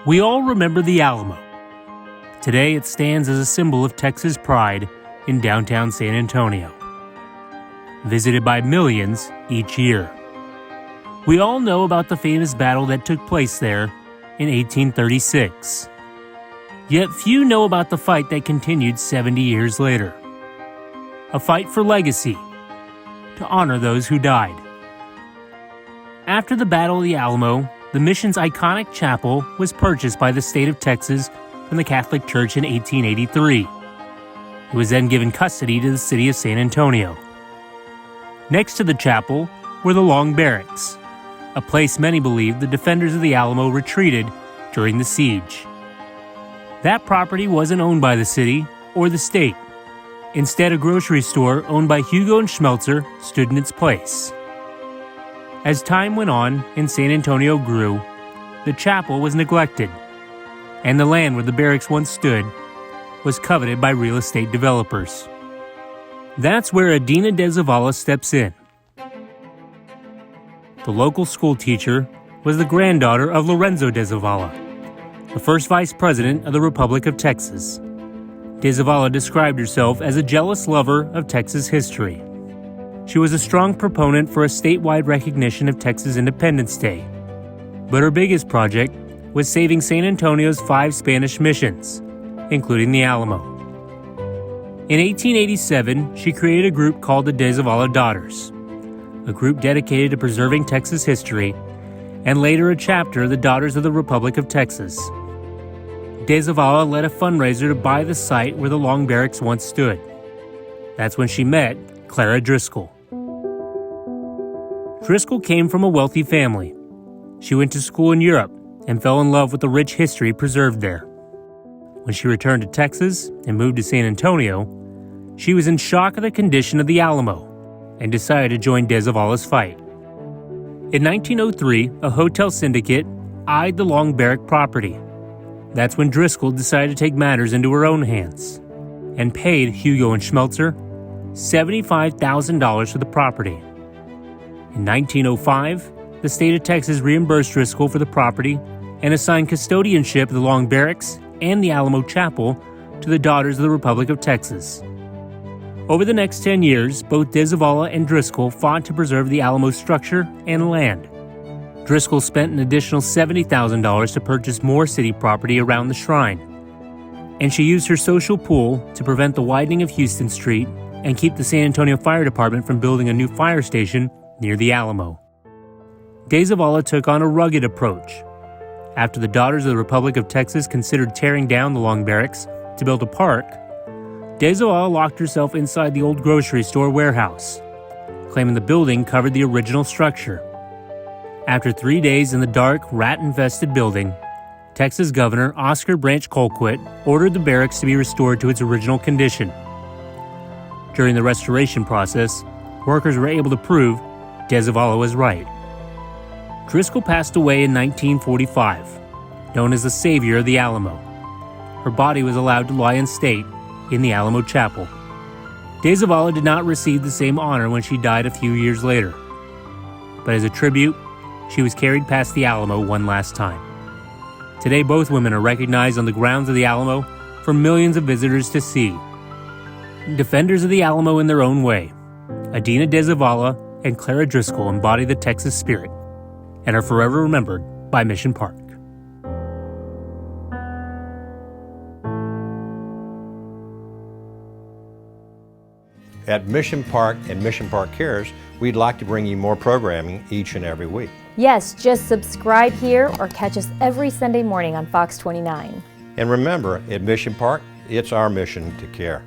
We all remember the Alamo. Today it stands as a symbol of Texas pride in downtown San Antonio, visited by millions each year. We all know about the famous battle that took place there in 1836. Yet few know about the fight that continued 70 years later. A fight for legacy, to honor those who died. After the Battle of the Alamo, the mission's iconic chapel was purchased by the state of Texas from the Catholic Church in 1883. It was then given custody to the city of San Antonio. Next to the chapel were the Long Barracks, a place many believe the defenders of the Alamo retreated during the siege. That property wasn't owned by the city or the state. Instead, a grocery store owned by Hugo and Schmelzer stood in its place. As time went on and San Antonio grew, the chapel was neglected, and the land where the barracks once stood was coveted by real estate developers. That's where Adina de Zavala steps in. The local school teacher was the granddaughter of Lorenzo de Zavala, the first vice president of the Republic of Texas. De Zavala described herself as a jealous lover of Texas history. She was a strong proponent for a statewide recognition of Texas Independence Day. But her biggest project was saving San Antonio's 5 Spanish missions, including the Alamo. In 1887, she created a group called the De Zavala Daughters, a group dedicated to preserving Texas history, and later a chapter of the Daughters of the Republic of Texas. De Zavala led a fundraiser to buy the site where the Long Barracks once stood. That's when she met Clara Driscoll. Driscoll came from a wealthy family. She went to school in Europe and fell in love with the rich history preserved there. When she returned to Texas and moved to San Antonio, she was in shock at the condition of the Alamo and decided to join De Zavala's fight. In 1903, a hotel syndicate eyed the Long Barrack property. That's when Driscoll decided to take matters into her own hands and paid Hugo and Schmelzer $75,000 for the property. In 1905, the state of Texas reimbursed Driscoll for the property and assigned custodianship of the Long Barracks and the Alamo Chapel to the Daughters of the Republic of Texas. Over the next 10 years, both De Zavala and Driscoll fought to preserve the Alamo structure and land. Driscoll spent an additional $70,000 to purchase more city property around the shrine, and she used her social pull to prevent the widening of Houston Street and keep the San Antonio Fire Department from building a new fire station near the Alamo. De Zavala took on a rugged approach. After the Daughters of the Republic of Texas considered tearing down the Long Barracks to build a park, De Zavala locked herself inside the old grocery store warehouse, claiming the building covered the original structure. After 3 days in the dark, rat-infested building, Texas Governor Oscar Branch Colquitt ordered the barracks to be restored to its original condition. During the restoration process, workers were able to prove De Zavala was right. Driscoll passed away in 1945, known as the savior of the Alamo. Her body was allowed to lie in state in the Alamo Chapel. De Zavala did not receive the same honor when she died a few years later. But as a tribute, she was carried past the Alamo one last time. Today, both women are recognized on the grounds of the Alamo for millions of visitors to see. Defenders of the Alamo in their own way, Adina de Zavala and Clara Driscoll embody the Texas spirit and are forever remembered by Mission Park. At Mission Park and Mission Park Cares, we'd like to bring you more programming each and every week. Yes, just subscribe here or catch us every Sunday morning on Fox 29. And remember, at Mission Park, it's our mission to care.